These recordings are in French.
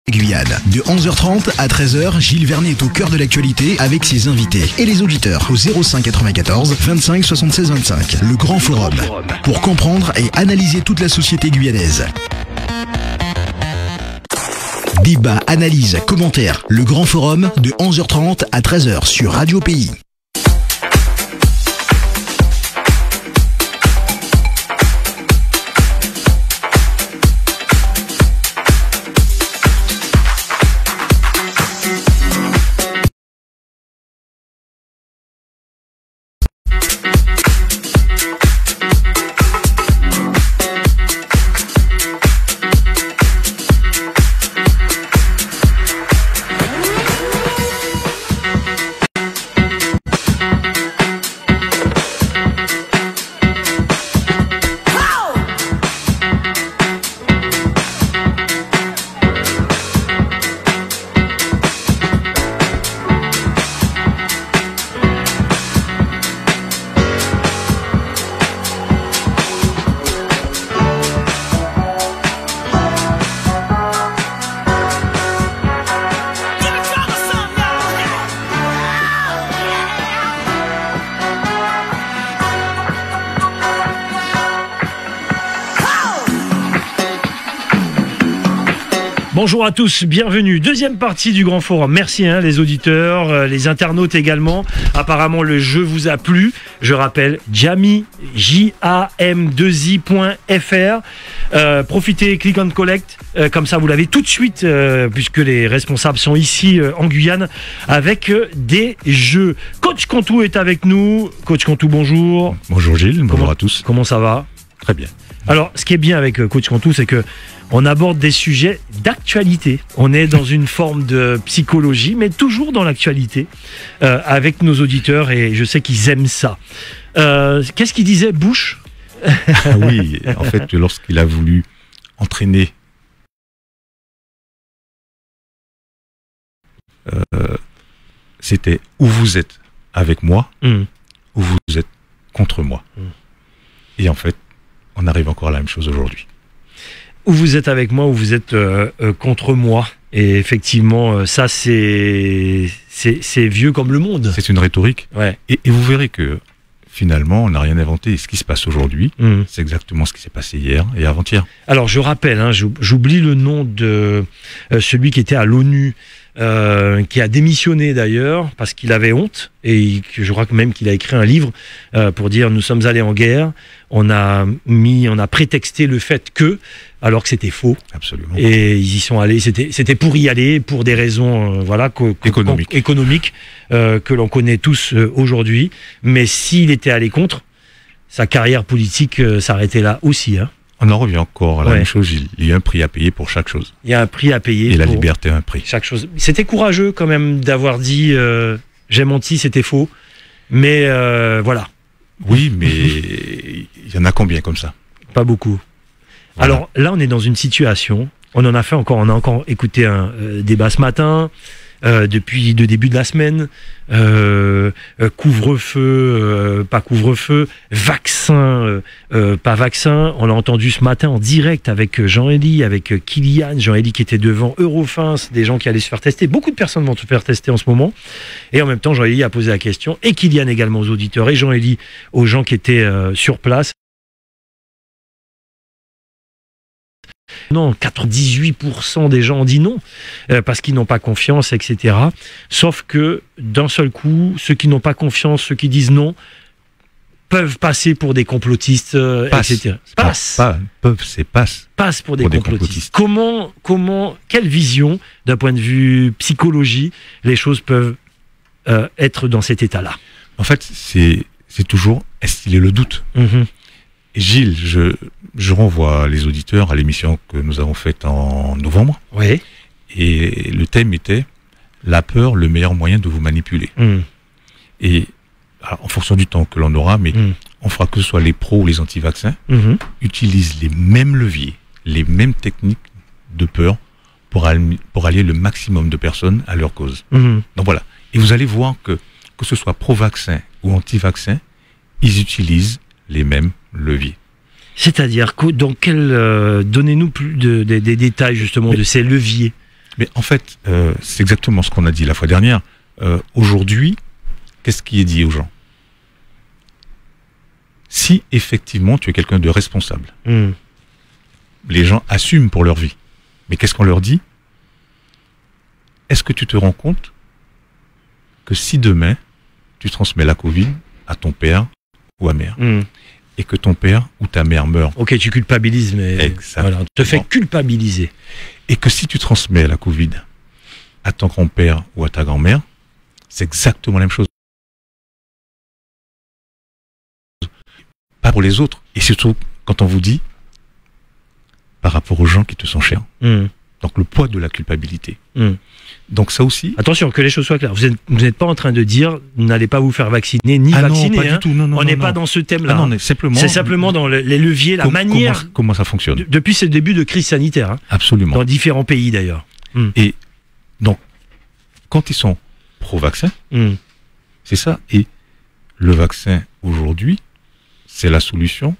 Guyane. De 11h30 à 13h, Gilles Vernet est au cœur de l'actualité avec ses invités et les auditeurs au 05 94 25 76 25. Le Grand Forum. Pour comprendre et analyser toute la société guyanaise. Débat, analyse, commentaires. Le Grand Forum de 11h30 à 13h sur Radio Pays. Bonjour à tous, bienvenue. Deuxième partie du Grand Forum. Merci les auditeurs, les internautes également. Apparemment le jeu vous a plu. Je rappelle, Jami, jam2i.fr. Profitez, click and collect. Comme ça vous l'avez tout de suite, puisque les responsables sont ici en Guyane avec des jeux. Coach Contou est avec nous. Coach Contou, bonjour. Bonjour Gilles, bonjour à tous. Comment ça va? Très bien. Alors, ce qui est bien avec Coach Contou, c'est que on aborde des sujets d'actualité. On est dans une forme de psychologie, mais toujours dans l'actualité, avec nos auditeurs, et je sais qu'ils aiment ça. Qu'est-ce qu'il disait, Bush? Oui, en fait, lorsqu'il a voulu entraîner c'était où vous êtes avec moi, ou vous êtes contre moi. Et en fait, on arrive encore à la même chose aujourd'hui. Où vous êtes avec moi, ou vous êtes contre moi. Et effectivement, ça c'est vieux comme le monde. C'est une rhétorique. Ouais. Et vous verrez que finalement, on n'a rien inventé. Et ce qui se passe aujourd'hui, c'est exactement ce qui s'est passé hier et avant-hier. Alors je rappelle, j'oublie le nom de celui qui était à l'ONU, qui a démissionné d'ailleurs parce qu'il avait honte, et je crois même qu'il a écrit un livre pour dire nous sommes allés en guerre, on a prétexté le fait que, alors que c'était faux. Absolument. Et ils y sont allés, c'était pour y aller, pour des raisons économiques que l'on connaît tous aujourd'hui. Mais s'il était allé contre, sa carrière politique s'arrêtait là aussi. On en revient encore à la même chose, il y a un prix à payer pour chaque chose. Il y a un prix à payer. Et la liberté a un prix. Chaque chose. C'était courageux quand même d'avoir dit j'ai menti, c'était faux. Mais voilà. Oui, mais il y en a combien comme ça? Pas beaucoup. Voilà. Alors là, on est dans une situation, on a encore écouté un débat ce matin, depuis le début de la semaine, couvre-feu, pas couvre-feu, vaccin, pas vaccin. On l'a entendu ce matin en direct avec Jean-Élie, avec Kylian, Jean-Élie qui était devant Eurofins, des gens qui allaient se faire tester. Beaucoup de personnes vont se faire tester en ce moment. Et en même temps, Jean-Élie a posé la question, et Kylian également aux auditeurs, et Jean-Élie aux gens qui étaient sur place. Non, 98% des gens ont dit non, parce qu'ils n'ont pas confiance, etc. Sauf que, d'un seul coup, ceux qui n'ont pas confiance, ceux qui disent non, peuvent passer pour des complotistes, etc. Passe pour des complotistes. Quelle vision, d'un point de vue psychologie, les choses peuvent être dans cet état-là? En fait, c'est toujours instiller le doute. Gilles, je renvoie les auditeurs à l'émission que nous avons faite en novembre. Oui. Et le thème était la peur, le meilleur moyen de vous manipuler. Et alors, en fonction du temps que l'on aura, mais on fera que ce soit les pros ou les anti-vaccins, utilisent les mêmes leviers, les mêmes techniques de peur pour allier le maximum de personnes à leur cause. Donc voilà. Et vous allez voir que ce soit pro-vaccin ou anti-vaccin, ils utilisent les mêmes leviers. C'est-à-dire, donnez-nous plus des détails justement de ces leviers. Mais en fait, c'est exactement ce qu'on a dit la fois dernière. Aujourd'hui, qu'est-ce qui est dit aux gens? Si effectivement tu es quelqu'un de responsable, les gens assument pour leur vie. Mais qu'est-ce qu'on leur dit? Est-ce que tu te rends compte que si demain tu transmets la Covid à ton père ou à mère, et que ton père ou ta mère meurt. Ok, tu culpabilises, mais voilà, te fais culpabiliser. Et que si tu transmets la Covid à ton grand-père ou à ta grand-mère, c'est exactement la même chose. Pas pour les autres. Et surtout, quand on vous dit, par rapport aux gens qui te sont chers. Donc le poids de la culpabilité. Donc ça aussi... Attention, que les choses soient claires. Vous n'êtes pas en train de dire, n'allez pas vous faire vacciner, ni vacciner. Non, pas du tout. Non, on n'est pas dans ce thème-là. Non, c'est simplement dans les leviers, la manière... Comment ça fonctionne. Depuis ce début de crise sanitaire. Absolument. Dans différents pays d'ailleurs. Et donc, quand ils sont pro-vaccin, c'est ça. Et le vaccin, aujourd'hui, c'est la solution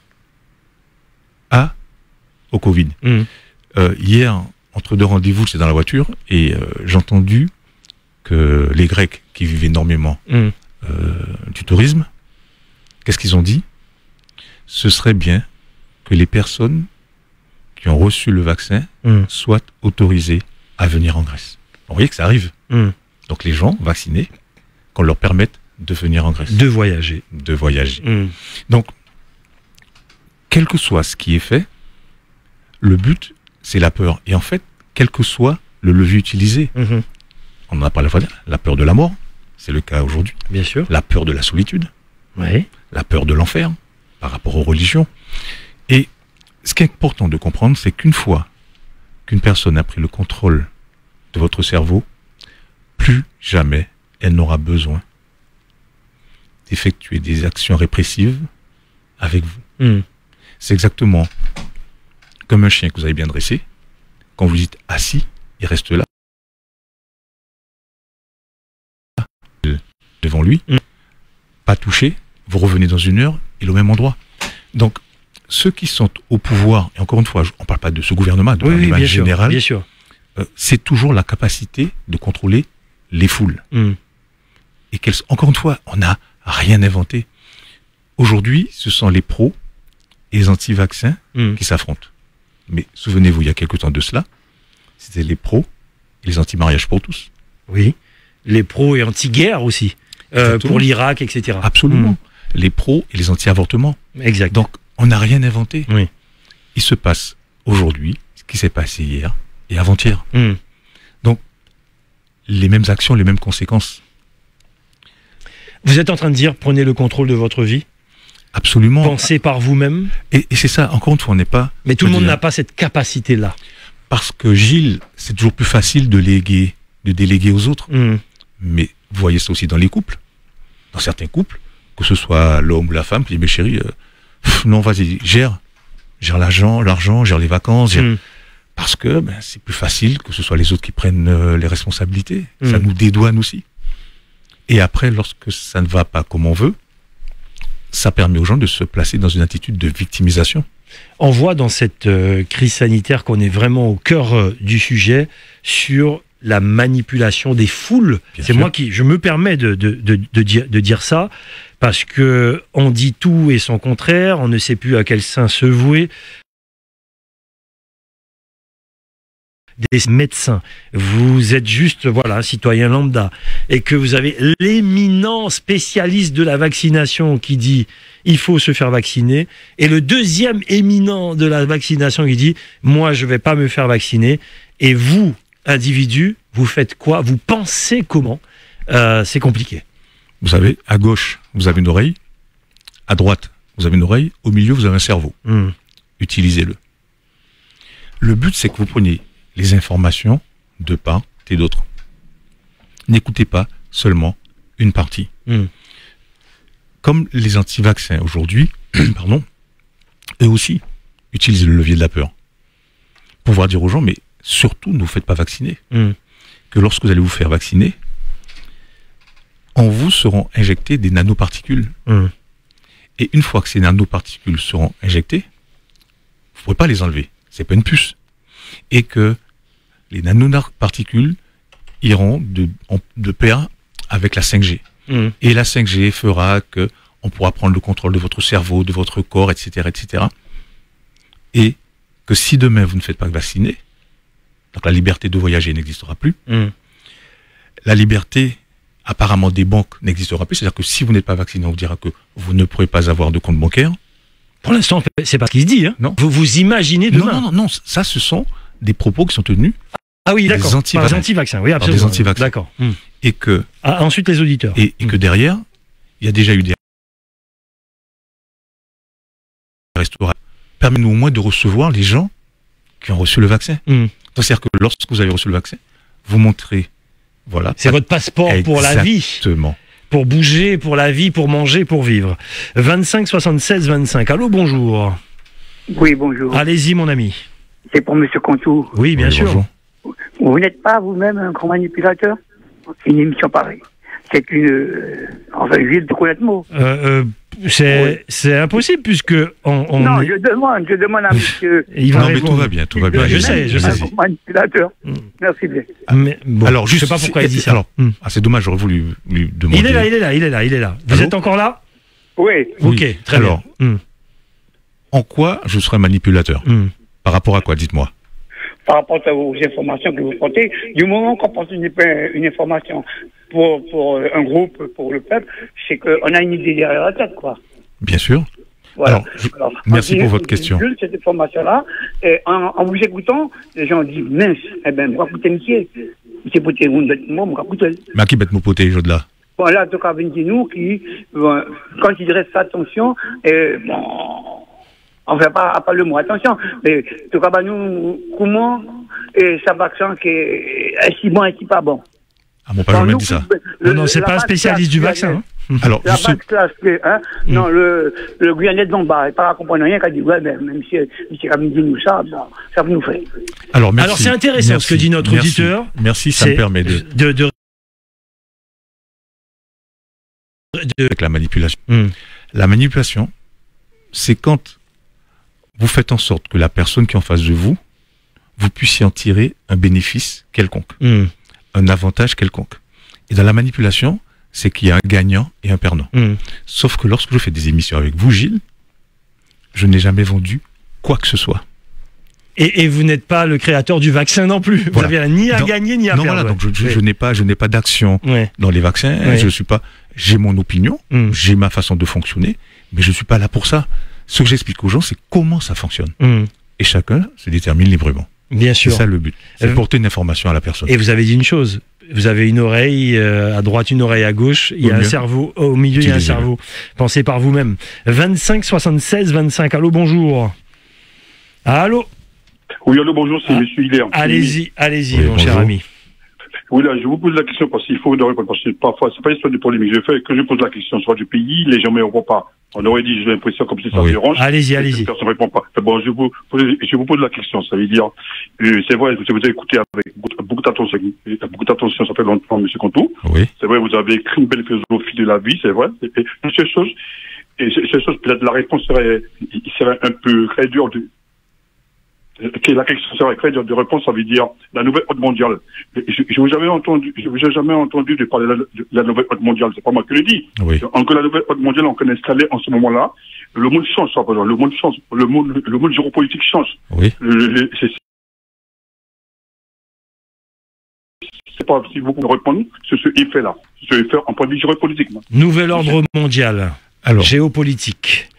au Covid. Hier, entre deux rendez-vous, j'étais dans la voiture et j'ai entendu que les Grecs qui vivent énormément du tourisme, qu'est-ce qu'ils ont dit? Ce serait bien que les personnes qui ont reçu le vaccin soient autorisées à venir en Grèce. Vous voyez que ça arrive. Donc les gens vaccinés, qu'on leur permette de venir en Grèce. De voyager. Donc, quel que soit ce qui est fait, le but, c'est la peur. Et en fait, quel que soit le levier utilisé, on en a parlé la fois dernière, la peur de la mort, c'est le cas aujourd'hui. Bien sûr. La peur de la solitude. Oui. La peur de l'enfer, par rapport aux religions. Et ce qui est important de comprendre, c'est qu'une fois qu'une personne a pris le contrôle de votre cerveau, plus jamais elle n'aura besoin d'effectuer des actions répressives avec vous. C'est exactement comme un chien que vous avez bien dressé. Quand vous dites assis, il reste là, devant lui, pas touché, vous revenez dans une heure, il est au même endroit. Donc, ceux qui sont au pouvoir, et encore une fois, on ne parle pas de ce gouvernement, de manière générale, bien sûr. C'est toujours la capacité de contrôler les foules. Et encore une fois, on n'a rien inventé. Aujourd'hui, ce sont les pros et les anti-vaccins qui s'affrontent. Mais souvenez-vous, il y a quelque temps de cela, c'était les pros et les anti-mariage pour tous. Oui, les pros et anti-guerre aussi, pour l'Irak, etc. Absolument. Les pros et les anti-avortements. Exact. Donc, on n'a rien inventé. Oui. Il se passe aujourd'hui ce qui s'est passé hier et avant-hier. Donc, les mêmes actions, les mêmes conséquences. Vous êtes en train de dire, prenez le contrôle de votre vie? Absolument. Pensez par vous-même. Et c'est ça, encore une fois, on n'est pas... Mais tout le monde n'a pas cette capacité-là. Parce que Gilles, c'est toujours plus facile de déléguer aux autres. Mais vous voyez ça aussi dans les couples. Dans certains couples, que ce soit l'homme ou la femme, qui dit, mais chérie, non, vas-y, gère l'argent, gère les vacances, parce que c'est plus facile que ce soit les autres qui prennent les responsabilités. Ça nous dédouane aussi. Et après, lorsque ça ne va pas comme on veut, ça permet aux gens de se placer dans une attitude de victimisation. On voit dans cette crise sanitaire qu'on est vraiment au cœur du sujet sur la manipulation des foules. C'est moi je me permets de dire ça, parce que on dit tout et son contraire, on ne sait plus à quel sein se vouer. Des médecins, vous êtes juste un citoyen lambda, et que vous avez l'éminent spécialiste de la vaccination qui dit il faut se faire vacciner, et le deuxième éminent de la vaccination qui dit moi je vais pas me faire vacciner, et vous, individu, vous faites quoi? Vous pensez comment? C'est compliqué. Vous savez, à gauche, vous avez une oreille, à droite, vous avez une oreille, au milieu, vous avez un cerveau. Utilisez-le. Le but, c'est que vous preniez les informations de part et d'autre. N'écoutez pas seulement une partie. Comme les anti-vaccins aujourd'hui, eux aussi utilisent le levier de la peur. Pour pouvoir dire aux gens, mais surtout ne vous faites pas vacciner. Que lorsque vous allez vous faire vacciner, en vous seront injectées des nanoparticules. Et une fois que ces nanoparticules seront injectées, vous ne pourrez pas les enlever. C'est pas une puce. Et que les nanoparticules iront de pair avec la 5G. Et la 5G fera que on pourra prendre le contrôle de votre cerveau, de votre corps, etc., etc. Et que si demain vous ne faites pas vacciner, donc la liberté de voyager n'existera plus. La liberté, apparemment, des banques n'existera plus. C'est-à-dire que si vous n'êtes pas vacciné, on vous dira que vous ne pourrez pas avoir de compte bancaire. Pour l'instant, c'est pas ce qui se dit. Hein. Non. Vous imaginez demain. Non. Ça, ce sont des propos qui sont tenus. Ah oui, d'accord. Par des anti-vaccins. Oui, absolument. Par des anti-vaccins. D'accord. Et que. Ensuite, les auditeurs. Et que derrière, il y a déjà eu des restaurants. Permettez-nous au moins de recevoir les gens qui ont reçu le vaccin. C'est-à-dire que lorsque vous avez reçu le vaccin, vous montrez, voilà. C'est votre passeport pour la vie. Exactement. Pour bouger, pour la vie, pour manger, pour vivre. 25 76 25. Allô, bonjour. Oui, bonjour. Allez-y, mon ami. C'est pour Monsieur Contour. Oui, bien sûr. Bonjour. Vous n'êtes pas vous-même un grand manipulateur? Une émission pareille. C'est une... enfin, je viens de connaître le mot. C'est impossible puisque non, je demande à monsieur. Il va mais tout va bien, tout va bien. Je sais. Un manipulateur. Merci bien. Mais bon, alors, je sais pas pourquoi il dit ça. Alors, c'est dommage, j'aurais voulu lui demander. Il est là. Vous êtes encore là? Oui. Ok, très bien. En quoi je serais manipulateur? Par rapport à quoi, dites-moi? Par rapport aux informations que vous portez, du moment qu'on porte une information pour un groupe, pour le peuple, c'est qu'on a une idée derrière la tête, quoi. Bien sûr. Voilà. Alors, merci pour votre question. Cette information-là, et en vous écoutant, les gens disent, mince, eh ben, moi, écoutez, monsieur, c'est pour te rendre moi, moi, écoutez. Mais à qui bête mon poté, je de là? Bon, là, en tout cas, nous, qui, quand il reste attention, bon, on fait pas le mot attention, mais en tout cas, nous, comment, ça vaccin qui est si bon et si pas bon. Ah, mon père m'a dit ça. Non, c'est pas un spécialiste du vaccin. Alors, la base classe, non, le Guyanais de Lombard, il pas comprendre rien, qu'il dit, ouais, ben, même si Camille dit nous ça, bon, ça vous nous fait. Alors, merci. Alors, c'est intéressant ce que dit notre auditeur. Merci, ça me permet de avec la manipulation. La manipulation, c'est quand vous faites en sorte que la personne qui est en face de vous, vous puissiez en tirer un bénéfice quelconque, un avantage quelconque. Et dans la manipulation, c'est qu'il y a un gagnant et un perdant. Sauf que lorsque je fais des émissions avec vous, Gilles, je n'ai jamais vendu quoi que ce soit. Et vous n'êtes pas le créateur du vaccin non plus. Vous n'avez ni à gagner ni à perdre. Voilà, donc je n'ai pas d'action dans les vaccins. Je suis pas. J'ai mon opinion, j'ai ma façon de fonctionner, mais je suis pas là pour ça. Ce que j'explique aux gens, c'est comment ça fonctionne. Et chacun se détermine librement. Bien sûr. C'est ça le but. C'est porter une information à la personne. Et vous avez dit une chose. Vous avez une oreille à droite, une oreille à gauche. Il y a un cerveau au milieu, il y a un cerveau. Pensez par vous-même. 25 76 25. Allô, bonjour. Allô. Oui, allô, bonjour, c'est Monsieur Hilaire. Allez-y, mon cher ami. Oui, là, je vous pose la question parce qu'il faut répondre, parce que parfois, c'est pas histoire de polémique. Je fais que je pose la question soit du pays, les gens ne me répondent pas. On aurait dit, j'ai l'impression comme si ça dérange. Allez-y. Personne ne répond pas. Bon, je vous pose la question. Ça veut dire, c'est vrai, vous avez écouté avec beaucoup d'attention, ça fait longtemps, M. Contour. Oui. C'est vrai, vous avez écrit une belle philosophie de la vie, c'est vrai. Et ces choses, peut-être la réponse serait un peu très dure la question serait très dure de réponse, ça veut dire la nouvelle ordre mondiale. Je vous ai jamais entendu de parler de la nouvelle ordre mondiale. C'est pas moi qui le dis. Oui. Que la nouvelle ordre mondiale, on connaît installée en ce moment-là. Le monde change, ça, le monde change. Le monde géopolitique change. Oui. C'est pas si vous pouvez répondre, c'est ce effet-là. Ce effet en point de vue géopolitique. Nouvel ordre mondial. Alors. Géopolitique.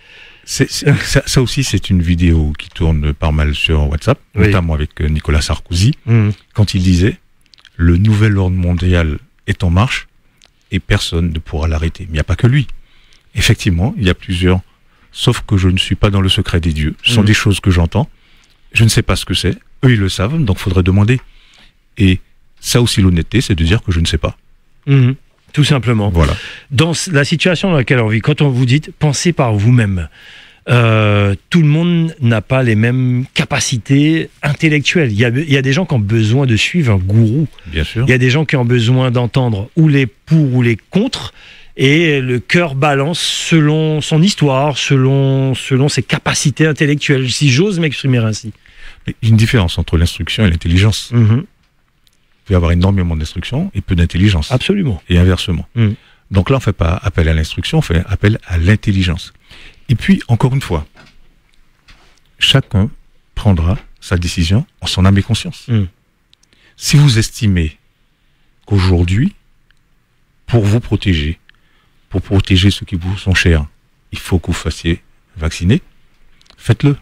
Ça aussi, c'est une vidéo qui tourne pas mal sur WhatsApp, notamment avec Nicolas Sarkozy, quand il disait « Le nouvel ordre mondial est en marche et personne ne pourra l'arrêter ». Mais il n'y a pas que lui. Effectivement, il y a plusieurs, sauf que je ne suis pas dans le secret des dieux. Ce sont des choses que j'entends. Je ne sais pas ce que c'est. Eux, ils le savent, donc il faudrait demander. Et ça aussi, l'honnêteté, c'est de dire que je ne sais pas. Tout simplement. Voilà. Dans la situation dans laquelle on vit, quand on vous dit « pensez par vous-même », tout le monde n'a pas les mêmes capacités intellectuelles. Il y a des gens qui ont besoin de suivre un gourou. Bien sûr. Il y a des gens qui ont besoin d'entendre ou les pour ou les contre, et le cœur balance selon son histoire, selon ses capacités intellectuelles, si j'ose m'exprimer ainsi. Mais une différence entre l'instruction et l'intelligence. pouvez avoir énormément d'instructions et peu d'intelligence. Absolument. Et inversement. Donc là, on ne fait pas appel à l'instruction, on fait appel à l'intelligence. Et puis, encore une fois, chacun prendra sa décision en son âme et conscience. Si vous estimez qu'aujourd'hui, pour vous protéger, pour protéger ceux qui vous sont chers, il faut que vous fassiez vacciner, faites-le.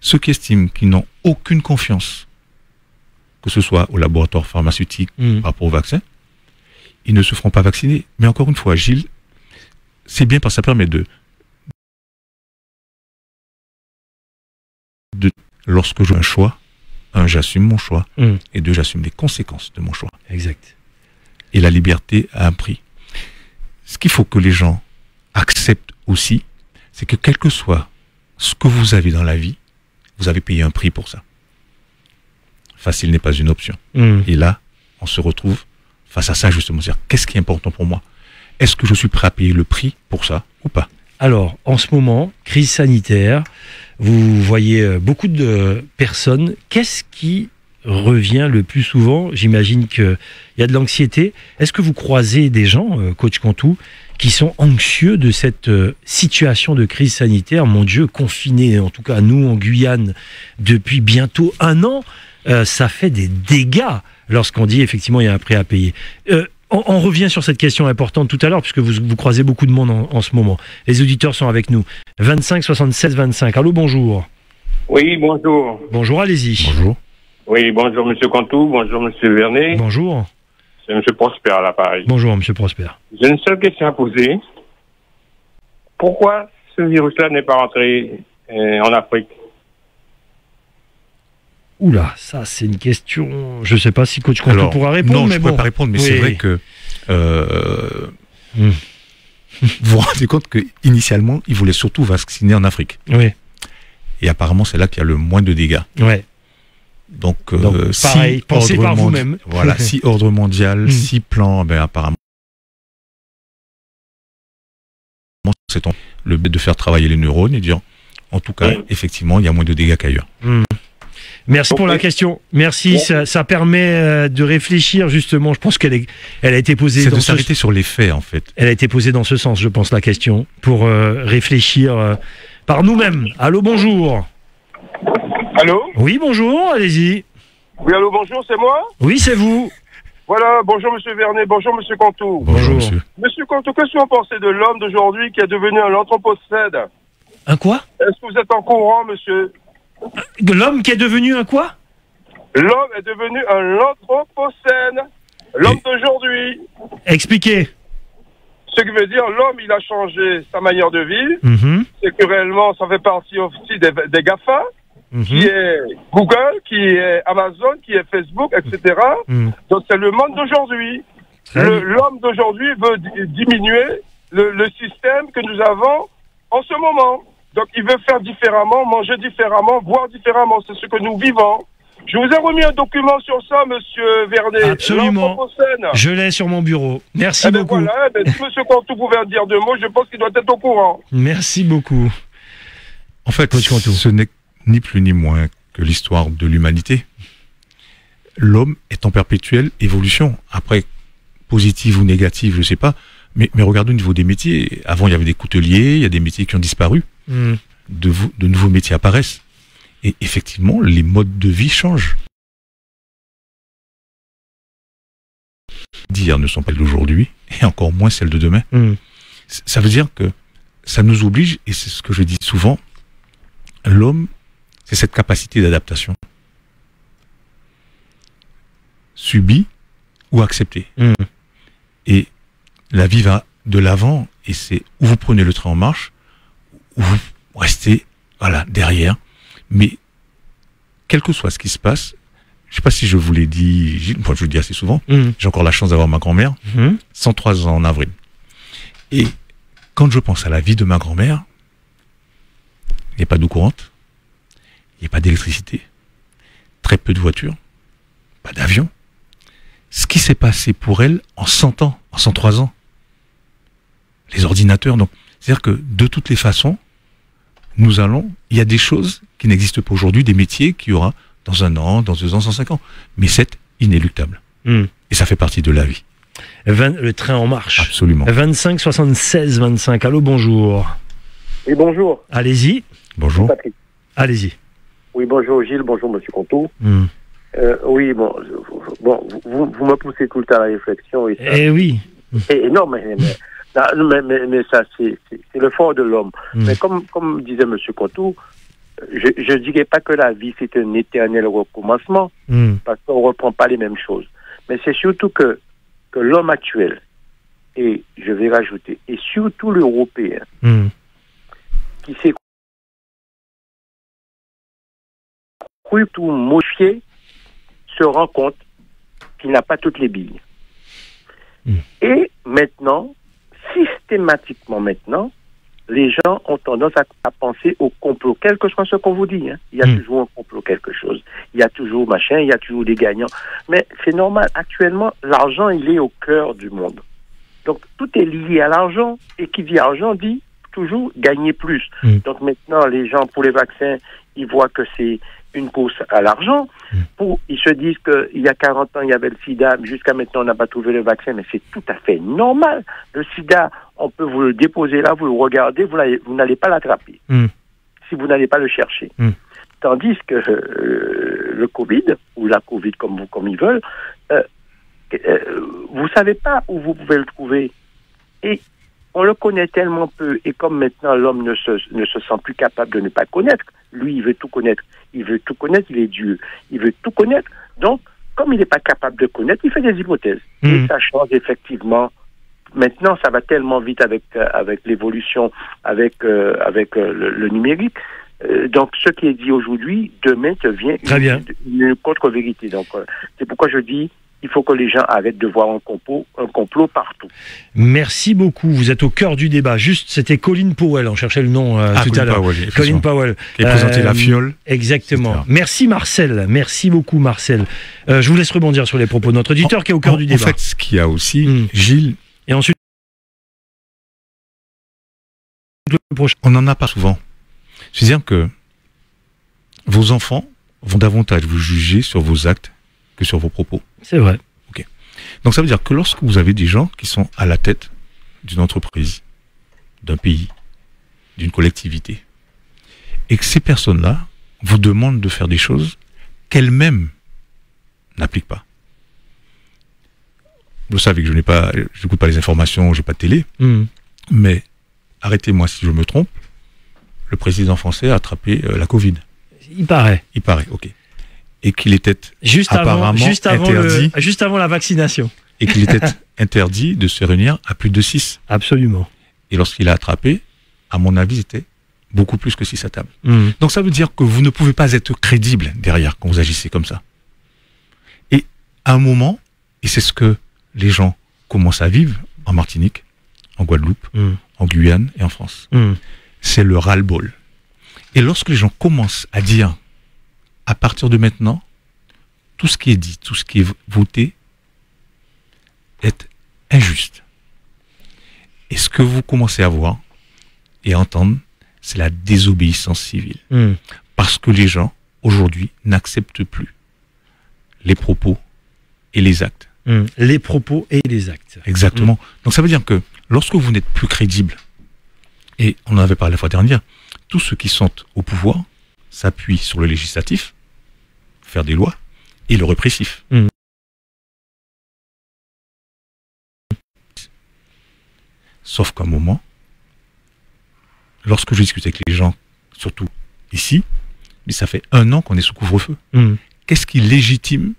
Ceux qui estiment qu'ils n'ont aucune confiance, que ce soit au laboratoire pharmaceutique par rapport au vaccin, ils ne se feront pas vacciner. Mais encore une fois, Gilles, c'est bien parce que ça permet lorsque j'ai un choix, j'assume mon choix, et deux, j'assume les conséquences de mon choix. Exact. Et la liberté a un prix. Ce qu'il faut que les gens acceptent aussi, c'est que quel que soit ce que vous avez dans la vie, vous avez payé un prix pour ça. Facile n'est pas une option. Et là, on se retrouve face à ça, justement. C'est-à-dire, qu'est-ce qui est important pour moi? Est-ce que je suis prêt à payer le prix pour ça ou pas? Alors, en ce moment, crise sanitaire, vous voyez beaucoup de personnes. Qu'est-ce qui revient le plus souvent? J'imagine qu'il y a de l'anxiété. Est-ce que vous croisez des gens, coach Cantu, qui sont anxieux de cette situation de crise sanitaire? Mon Dieu, confinés, en tout cas nous en Guyane, depuis bientôt 1 an, ça fait des dégâts lorsqu'on dit effectivement il y a un prix à payer. On revient sur cette question importante tout à l'heure, puisque vous croisez beaucoup de monde en ce moment. Les auditeurs sont avec nous. 25 76 25. Allô, bonjour. Oui, bonjour. Bonjour, allez-y. Bonjour. Oui, bonjour Monsieur Cantu, bonjour Monsieur Vernet. Bonjour. C'est Monsieur Prosper à l'appareil. Bonjour Monsieur Prosper. J'ai une seule question à poser. Pourquoi ce virus-là n'est pas rentré en Afrique? Oula, ça c'est une question. Je ne sais pas si coach Cantu pourra répondre. Non, mais je ne pourrais pas répondre, mais c'est vrai que vous vous rendez compte qu'initialement, ils voulaient surtout vacciner en Afrique. Oui. Et apparemment, c'est là qu'il y a le moins de dégâts. Ouais. Donc pareil, pensez par vous-même. Voilà, si ordre mondial, si plan, apparemment, c'est le but de faire travailler les neurones et dire, en tout cas, effectivement, il y a moins de dégâts qu'ailleurs. Merci pour la question. Merci, ça permet de réfléchir justement. Je pense qu'elle a été posée. C'est de s'arrêter sur les faits, en fait. Elle a été posée dans ce sens, je pense, la question, pour réfléchir par nous-mêmes. Allô, bonjour. Allô? Oui, bonjour, allez-y. Oui, allô, bonjour, c'est moi? Oui, c'est vous. Voilà, bonjour Monsieur Vernet, bonjour Monsieur Cantu. Bonjour monsieur. Monsieur Cantu, qu'est-ce que vous pensez de l'homme d'aujourd'hui qui est devenu un anthropocède? Un quoi? Est-ce que vous êtes en courant, monsieur? L'homme qui est devenu un quoi? L'homme est devenu un anthropocène. L'homme d'aujourd'hui. Expliquez. Ce qui veut dire, l'homme, il a changé sa manière de vivre. C'est que réellement, ça fait partie aussi des GAFA. Qui est Google, qui est Amazon, qui est Facebook, etc. Donc c'est le monde d'aujourd'hui. L'homme d'aujourd'hui veut diminuer le système que nous avons en ce moment. Donc il veut faire différemment, manger différemment, boire différemment. C'est ce que nous vivons. Je vous ai remis un document sur ça, Monsieur Vernet. Absolument. Je l'ai sur mon bureau. Merci beaucoup. Voilà, si Monsieur Cantu pouvait en dire 2 mots, je pense qu'il doit être au courant. Merci beaucoup. En fait, ce n'est ni plus ni moins que l'histoire de l'humanité. L'homme est en perpétuelle évolution. Après, positive ou négative, je ne sais pas. Mais regardez au niveau des métiers. Avant, il y avait des couteliers, il y a des métiers qui ont disparu. De nouveaux métiers apparaissent. Et effectivement, les modes de vie changent. D'hier ne sont pas celles d'aujourd'hui, et encore moins celles de demain. Ça veut dire que ça nous oblige, et c'est ce que je dis souvent, l'homme, c'est cette capacité d'adaptation. Subie ou acceptée. Et la vie va de l'avant, et c'est où vous prenez le train en marche, ou vous restez derrière. Mais quel que soit ce qui se passe, je ne sais pas si je vous l'ai dit, Gilles, moi je le dis assez souvent, j'ai encore la chance d'avoir ma grand-mère, 103 ans en avril. Et quand je pense à la vie de ma grand-mère, il n'y a pas d'eau courante, il n'y a pas d'électricité, très peu de voitures, pas d'avion. Ce qui s'est passé pour elle en 100 ans, en 103 ans, les ordinateurs, donc, c'est-à-dire que de toutes les façons, il y a des choses qui n'existent pas aujourd'hui, des métiers qu'il y aura dans 1 an, dans 2 ans, 105 ans. Mais c'est inéluctable. Et ça fait partie de la vie. Le train en marche. Absolument. 25 76 25. Allô, bonjour. Oui, bonjour. Allez-y. Bonjour. Patrick. Allez-y. Oui, bonjour Gilles, bonjour Monsieur Conto. Oui, bon, vous me poussez tout le temps à la réflexion. Et oui. Et non, mais ça, c'est le fort de l'homme. Mais comme disait Monsieur Conto, je ne dirais pas que la vie, c'est un éternel recommencement, parce qu'on ne reprend pas les mêmes choses. Mais c'est surtout que l'homme actuel, et je vais rajouter, et surtout l'Européen, qui s'est cru tout modifié, se rend compte qu'il n'a pas toutes les billes. Et maintenant, systématiquement maintenant, les gens ont tendance à penser au complot, quel que soit ce qu'on vous dit. Il y a toujours un complot, quelque chose. Il y a toujours machin, il y a toujours des gagnants. Mais c'est normal. Actuellement, l'argent, il est au cœur du monde. Donc, tout est lié à l'argent. Et qui dit argent dit toujours gagner plus. Donc, maintenant, les gens, pour les vaccins, ils voient que c'est une course à l'argent. Ils se disent qu'il y a 40 ans, il y avait le sida. Jusqu'à maintenant, on n'a pas trouvé le vaccin. Mais c'est tout à fait normal. Le sida, on peut vous le déposer là, vous le regardez, vous n'allez pas l'attraper. Si vous n'allez pas le chercher. Tandis que le Covid, ou la Covid comme ils veulent, vous ne savez pas où vous pouvez le trouver. Et on le connaît tellement peu. Et comme maintenant, l'homme ne se sent plus capable de ne pas connaître, lui, il veut tout connaître. Il veut tout connaître, il est Dieu. Il veut tout connaître. Donc, comme il n'est pas capable de connaître, il fait des hypothèses. Et ça change effectivement. Maintenant, ça va tellement vite avec l'évolution, avec le numérique. Donc, ce qui est dit aujourd'hui, demain devient une contre-vérité. Donc, c'est pourquoi je dis, il faut que les gens arrêtent de voir un complot partout. Merci beaucoup. Vous êtes au cœur du débat. Juste, c'était Colin Powell. On cherchait le nom tout à l'heure. Colin Powell. Qui présentait la fiole. Exactement. Etc. Merci Marcel. Merci beaucoup Marcel. Je vous laisse rebondir sur les propos de notre auditeur qui est au cœur du débat. En fait, ce qu'il y a aussi, Gilles... Et ensuite... On n'en a pas souvent. C'est-à-dire que vos enfants vont davantage vous juger sur vos actes que sur vos propos. C'est vrai. Ok. Donc ça veut dire que lorsque vous avez des gens qui sont à la tête d'une entreprise, d'un pays, d'une collectivité, et que ces personnes-là vous demandent de faire des choses qu'elles-mêmes n'appliquent pas. Vous savez que je n'écoute pas les informations, j'ai pas de télé, mais arrêtez-moi si je me trompe, le président français a attrapé la Covid. Il paraît. Il paraît, ok. Et qu'il était juste avant la vaccination. Et qu'il était interdit de se réunir à plus de 6. Absolument. Et lorsqu'il a attrapé, à mon avis, c'était beaucoup plus que 6 à table. Donc ça veut dire que vous ne pouvez pas être crédible derrière quand vous agissez comme ça. Et à un moment, et c'est ce que les gens commencent à vivre en Martinique, en Guadeloupe, en Guyane et en France, c'est le ras-le-bol. Et lorsque les gens commencent à dire, à partir de maintenant, tout ce qui est dit, tout ce qui est voté est injuste. Et ce que vous commencez à voir et à entendre, c'est la désobéissance civile. Parce que les gens, aujourd'hui, n'acceptent plus les propos et les actes. Les propos et les actes. Exactement. Donc ça veut dire que lorsque vous n'êtes plus crédible, et on en avait parlé la fois dernière, tous ceux qui sont au pouvoir s'appuient sur le législatif, faire des lois, et le répressif. Sauf qu'à un moment, lorsque je discute avec les gens, surtout ici, mais ça fait 1 an qu'on est sous couvre-feu. Qu'est-ce qui légitime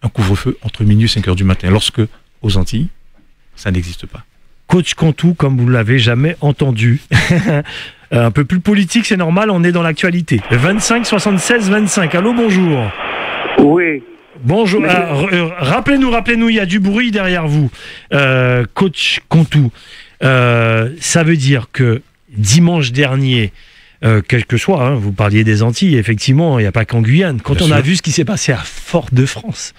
un couvre-feu entre minuit et 5 heures du matin, lorsque, aux Antilles, ça n'existe pas? Coach Contou, comme vous ne l'avez jamais entendu. Un peu plus politique, c'est normal, on est dans l'actualité. 25 76 25. Allô, bonjour. Oui. Bonjour. Rappelez-nous, il y a du bruit derrière vous. Coach Contou, ça veut dire que dimanche dernier, quel que soit, vous parliez des Antilles, effectivement, il n'y a pas qu'en Guyane. Quand on a vu ce qui s'est passé à Fort-de-France,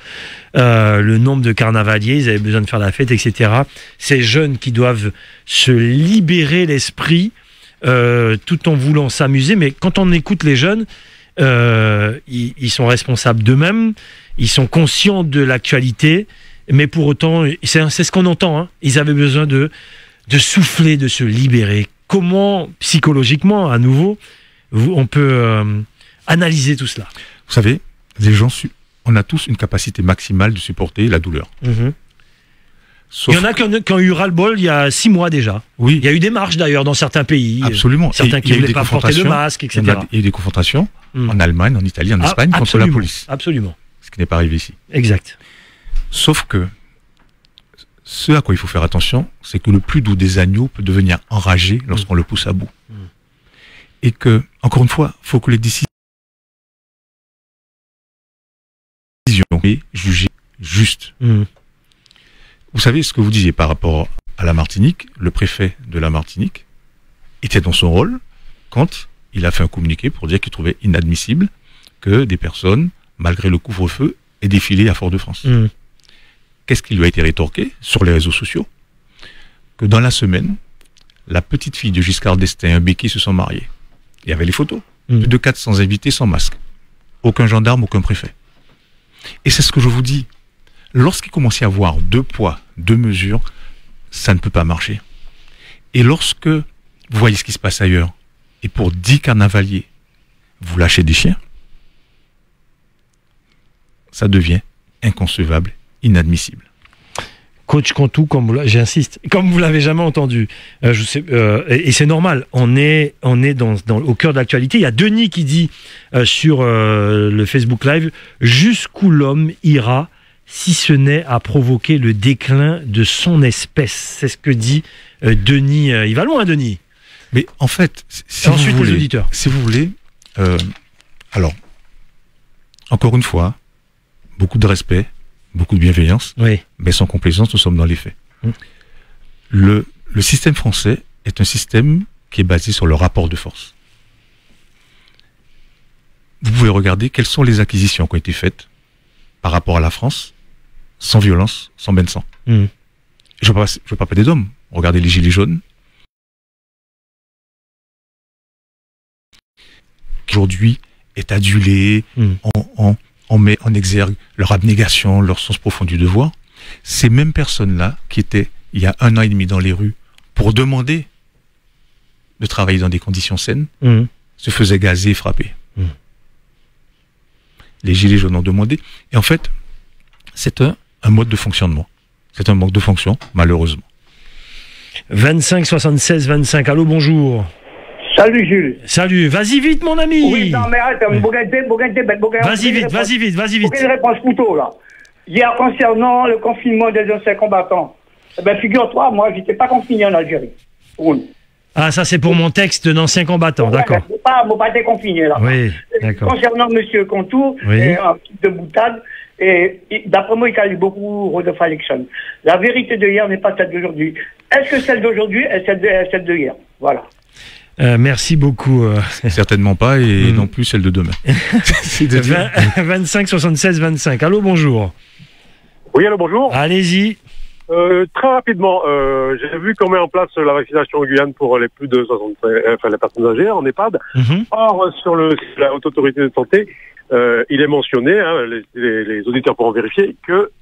le nombre de carnavaliers, ils avaient besoin de faire la fête, etc. Ces jeunes qui doivent se libérer l'esprit tout en voulant s'amuser. Mais quand on écoute les jeunes, ils sont responsables d'eux-mêmes, ils sont conscients de l'actualité, mais pour autant, c'est ce qu'on entend, hein, ils avaient besoin de souffler, de se libérer. Comment, psychologiquement, à nouveau, on peut analyser tout cela? Vous savez, les gens, on a tous une capacité maximale de supporter la douleur. Il y en a qui ont eu ras-le-bol il y a 6 mois déjà. Oui. Il y a eu des marches d'ailleurs dans certains pays. Absolument. Certains qui ne voulaient pas porter de masque, etc. Il y a eu des confrontations en Allemagne, en Italie, en Espagne contre la police. Absolument. Ce qui n'est pas arrivé ici. Exact. Sauf que ce à quoi il faut faire attention, c'est que le plus doux des agneaux peut devenir enragé lorsqu'on le pousse à bout. Et que, encore une fois, il faut que les décisions soient jugées justes. Vous savez ce que vous disiez par rapport à la Martinique, le préfet de la Martinique était dans son rôle quand il a fait un communiqué pour dire qu'il trouvait inadmissible que des personnes, malgré le couvre-feu, aient défilé à Fort-de-France. Qu'est-ce qui lui a été rétorqué sur les réseaux sociaux? Que dans la semaine, la petite fille de Giscard d'Estaing et un béquet se sont mariés. Il y avait les photos. Plus de 400 invités sans masque. Aucun gendarme, aucun préfet. Et c'est ce que je vous dis. Lorsqu'il commence à y avoir 2 poids, 2 mesures, ça ne peut pas marcher. Et lorsque vous voyez ce qui se passe ailleurs, et pour 10 carnavaliers, vous lâchez des chiens, ça devient inconcevable, inadmissible. Coach Cantu, j'insiste, comme vous l'avez jamais entendu, et c'est normal, on est au cœur de l'actualité. Il y a Denis qui dit sur le Facebook Live, jusqu'où l'homme ira si ce n'est à provoquer le déclin de son espèce. C'est ce que dit Denis. Il va loin, Denis. Mais en fait, si ensuite les auditeurs. Si vous voulez, alors, encore une fois, beaucoup de respect, beaucoup de bienveillance, mais sans complaisance, nous sommes dans les faits. Le système français est un système qui est basé sur le rapport de force. Vous pouvez regarder quelles sont les acquisitions qui ont été faites par rapport à la France, sans violence, sans bain de sang. Je ne veux pas parler d'hommes. Regardez les gilets jaunes. Aujourd'hui est adulé, on met en exergue leur abnégation, leur sens profond du devoir. Ces mêmes personnes-là, qui étaient il y a 1 an et demi dans les rues pour demander de travailler dans des conditions saines, se faisaient gazer et frapper. Les gilets jaunes ont demandé. Et en fait, c'est un mode de fonctionnement. C'est un manque de fonction, malheureusement. 25 76 25. Allô, bonjour. Salut Jules. Salut, vas-y vite mon ami. Oui, non mais attends, vas-y vite. Une réponse couteau là. Hier, concernant le confinement des anciens combattants, figure-toi, moi, j'étais pas confiné en Algérie. Ah, ça c'est pour mon texte d'ancien combattant, d'accord. Pas déconfiné là. Oui, d'accord. Concernant M. Contour, un petit de boutade, et d'après moi, il a eu beaucoup Rodolphe Alexandre. La vérité de hier n'est pas celle d'aujourd'hui. Est-ce que celle d'aujourd'hui est celle de hier? Voilà. Merci beaucoup. Certainement pas, et non plus celle de demain. 25 76 25. Allô, bonjour. Oui, allô, bonjour. Allez-y. Très rapidement, j'ai vu qu'on met en place la vaccination en Guyane pour les plus de 65, enfin les personnes âgées en EHPAD. Or, sur la Haute Autorité de Santé, il est mentionné, hein, les auditeurs pourront vérifier, que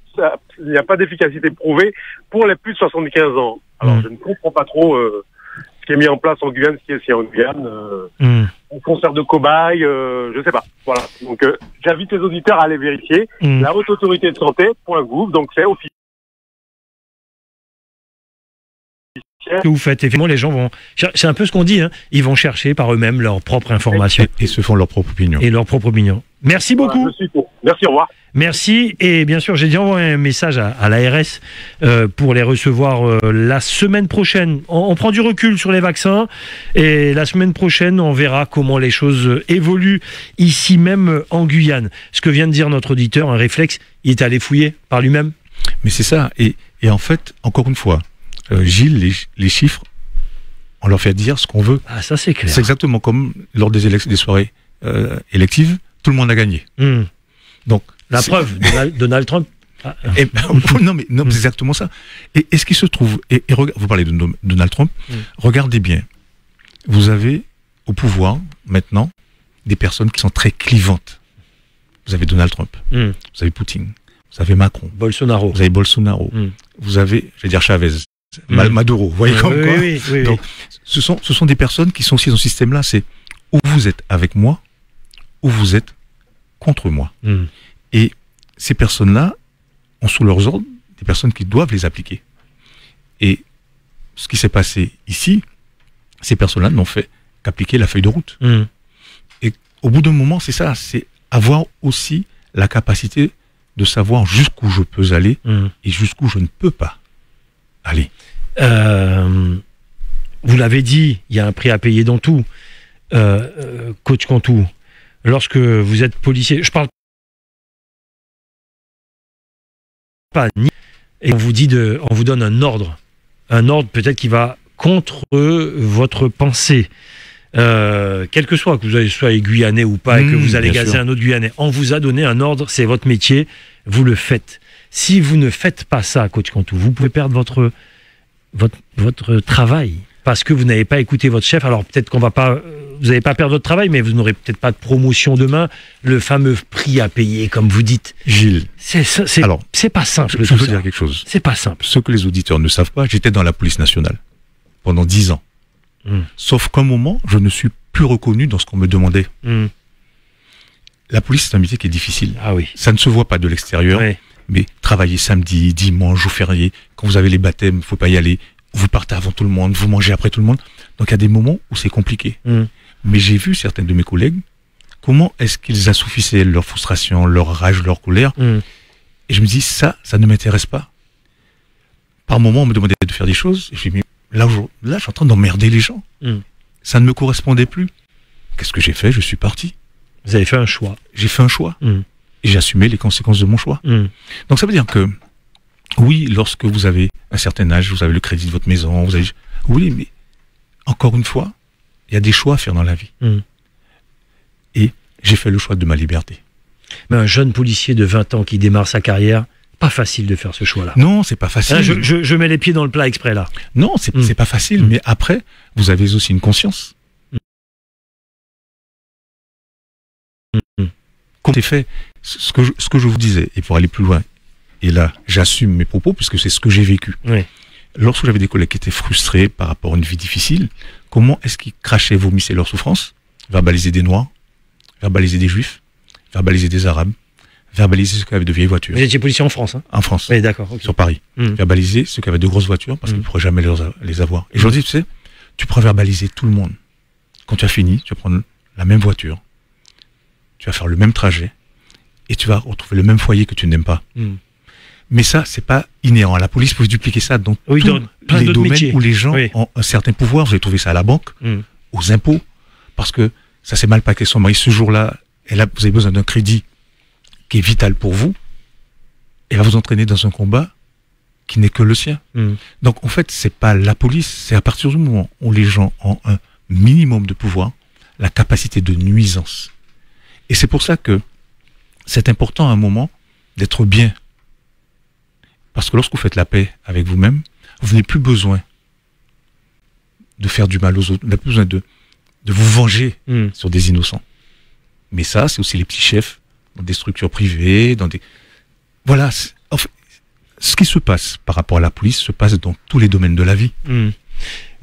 il n'y a pas d'efficacité prouvée pour les plus de 75 ans. Alors, je ne comprends pas trop ce qui est mis en place en Guyane, ce qui est ici en Guyane. On concert de cobayes, je sais pas. Voilà. Donc, j'invite les auditeurs à aller vérifier. La Haute Autorité de Santé.gouv, donc c'est officiel. Que vous faites, effectivement, les gens vont... C'est un peu ce qu'on dit, hein. Ils vont chercher par eux-mêmes leur propre information. Et se font leur propre opinion. Et leur propre opinion. Merci beaucoup. Voilà, je suis pour. Merci, au revoir. Merci, et bien sûr, j'ai déjà envoyé un message à l'ARS pour les recevoir la semaine prochaine. On prend du recul sur les vaccins, et la semaine prochaine, on verra comment les choses évoluent ici même en Guyane. Ce que vient de dire notre auditeur, un réflexe, il est allé fouiller par lui-même. Mais c'est ça, et en fait, encore une fois, Gilles, les chiffres, on leur fait dire ce qu'on veut. Ah, ça c'est clair. C'est exactement comme lors des soirées électives, tout le monde a gagné. Donc, la preuve, Donald Trump. Non, mais c'est exactement ça. Et ce qui se trouve, vous parlez de Donald Trump, regardez bien, vous avez au pouvoir maintenant des personnes qui sont très clivantes. Vous avez Donald Trump, vous avez Poutine, vous avez Macron, Bolsonaro, vous avez Bolsonaro, vous avez, je vais dire Chavez, Maduro, vous voyez comme quoi. Oui. Donc, ce sont des personnes qui sont aussi dans ce système-là. C'est où vous êtes avec moi, ou vous êtes contre moi. Et ces personnes-là ont sous leurs ordres des personnes qui doivent les appliquer. Et ce qui s'est passé ici, ces personnes-là n'ont fait qu'appliquer la feuille de route. Et au bout d'un moment, c'est ça, c'est avoir aussi la capacité de savoir jusqu'où je peux aller et jusqu'où je ne peux pas aller. Vous l'avez dit, il y a un prix à payer dans tout. Coach Cantu, lorsque vous êtes policier, je parle pas, et on vous donne un ordre peut-être qui va contre votre pensée, quel que soit, que vous soyez guyanais ou pas, et que vous allez gazer un autre guyanais, on vous a donné un ordre, c'est votre métier, vous le faites. Si vous ne faites pas ça, Coach Cantu, vous pouvez perdre votre travail, parce que vous n'avez pas écouté votre chef. Alors peut-être vous n'allez pas perdre votre travail, mais vous n'aurez peut-être pas de promotion demain, le fameux prix à payer, comme vous dites. Gilles, c'est pas simple. Je veux dire quelque chose. C'est pas simple. Ce que les auditeurs ne savent pas, j'étais dans la police nationale pendant 10 ans. Sauf qu'à un moment, je ne suis plus reconnu dans ce qu'on me demandait. La police, c'est un métier qui est difficile. Ah oui. Ça ne se voit pas de l'extérieur, mais travailler samedi, dimanche, jour férié, quand vous avez les baptêmes, il ne faut pas y aller. Vous partez avant tout le monde, vous mangez après tout le monde. Donc il y a des moments où c'est compliqué. Mais j'ai vu certains de mes collègues, comment est-ce qu'ils assoufissaient leur frustration, leur rage, leur colère. Et je me dis, ça ne m'intéresse pas. Par moments, on me demandait de faire des choses. Et je me dis, là, je suis en train d'emmerder les gens. Ça ne me correspondait plus. Qu'est-ce que j'ai fait? Je suis parti. Vous avez fait un choix. J'ai fait un choix. Et j'ai assumé les conséquences de mon choix. Donc ça veut dire que, oui, lorsque vous avez un certain âge, vous avez le crédit de votre maison, oui, mais encore une fois, il y a des choix à faire dans la vie. Et j'ai fait le choix de ma liberté. Mais un jeune policier de 20 ans qui démarre sa carrière, pas facile de faire ce choix-là. Non, c'est pas facile. Je mets les pieds dans le plat exprès là. Non, c'est pas facile, mais après, vous avez aussi une conscience. Comme c'est fait, ce que je vous disais, et pour aller plus loin, et là, j'assume mes propos puisque c'est ce que j'ai vécu. Lorsque j'avais des collègues qui étaient frustrés par rapport à une vie difficile, comment est-ce qu'ils crachaient, vomissaient leur souffrance? Verbaliser des Noirs, verbaliser des Juifs, verbaliser des Arabes, verbaliser ceux qui avaient de vieilles voitures. Vous étiez policier en France, hein? En France. Oui, d'accord. Okay. Sur Paris. Verbaliser ceux qui avaient de grosses voitures parce qu'ils ne pourraient jamais les avoir. Et je leur dis, tu sais, tu pourrais verbaliser tout le monde. Quand tu as fini, tu vas prendre la même voiture, tu vas faire le même trajet et tu vas retrouver le même foyer que tu n'aimes pas. Mais ça, c'est pas inhérent. La police peut dupliquer ça dans tous les domaines métiers où les gens ont un certain pouvoir. Vous allez trouver ça à la banque, aux impôts, parce que ça s'est mal passé son mari ce jour-là, et là, vous avez besoin d'un crédit qui est vital pour vous, et va vous entraîner dans un combat qui n'est que le sien. Donc, en fait, c'est pas la police, c'est à partir du moment où les gens ont un minimum de pouvoir, la capacité de nuisance. Et c'est pour ça que c'est important à un moment d'être bien. Parce que lorsque vous faites la paix avec vous-même, vous n'avez plus besoin de faire du mal aux autres, vous n'avez plus besoin de vous venger sur des innocents. Mais ça, c'est aussi les petits chefs dans des structures privées, dans des... Voilà, en fait, ce qui se passe par rapport à la police se passe dans tous les domaines de la vie.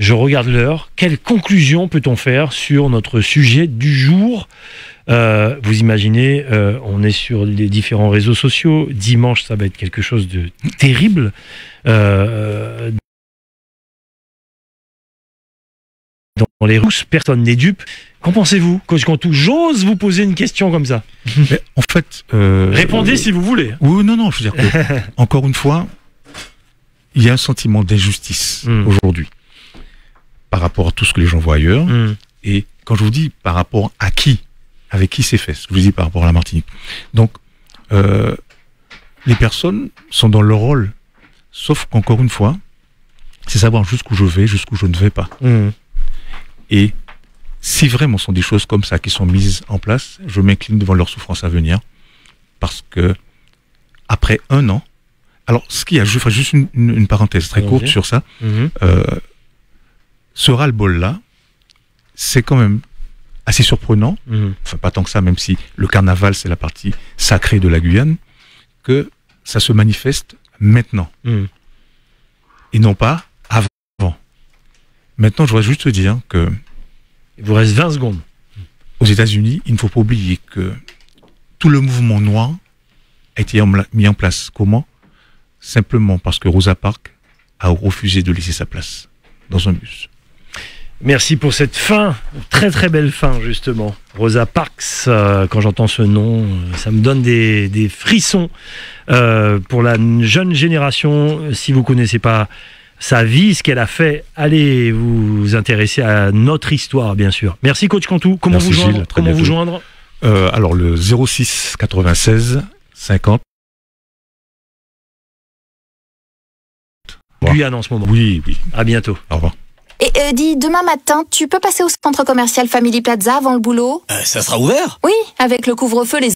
Je regarde l'heure. Quelle conclusion peut-on faire sur notre sujet du jour? Vous imaginez, on est sur les différents réseaux sociaux. Dimanche, ça va être quelque chose de terrible. Dans les rousses, personne n'est dupe. Qu'en pensez-vous, Coach Cantu? J'ose vous poser une question comme ça. Mais en fait... répondez si vous voulez. Oui, non, je veux dire que, encore une fois, il y a un sentiment d'injustice aujourd'hui par rapport à tout ce que les gens voient ailleurs. Et quand je vous dis par rapport à qui, avec qui c'est fait, je vous dis par rapport à la Martinique. Donc, les personnes sont dans leur rôle, sauf qu'encore une fois, c'est savoir jusqu'où je vais, jusqu'où je ne vais pas. Et si vraiment ce sont des choses comme ça qui sont mises en place, je m'incline devant leur souffrance à venir, parce que après 1 an, alors je ferai juste une parenthèse très courte sur ça, ce ras-le-bol là, c'est quand même assez surprenant, enfin pas tant que ça, même si le carnaval c'est la partie sacrée de la Guyane, que ça se manifeste maintenant et non pas avant. Maintenant, je voudrais juste te dire que il vous reste 20 secondes. Aux États-Unis, il ne faut pas oublier que tout le mouvement noir a été mis en place. Comment? Simplement parce que Rosa Parks a refusé de laisser sa place dans un bus. Merci pour cette fin, très très belle fin justement. Rosa Parks, quand j'entends ce nom, ça me donne des frissons. Pour la jeune génération, si vous ne connaissez pas sa vie, ce qu'elle a fait, allez vous intéresser à notre histoire bien sûr. Merci coach Cantou, comment vous joindre, vous joindre alors le 06 96 50. Guyane en ce moment. Oui. À bientôt. Au revoir. Et dis, demain matin, tu peux passer au centre commercial Family Plaza avant le boulot? Ça sera ouvert? Oui, avec le couvre-feu, les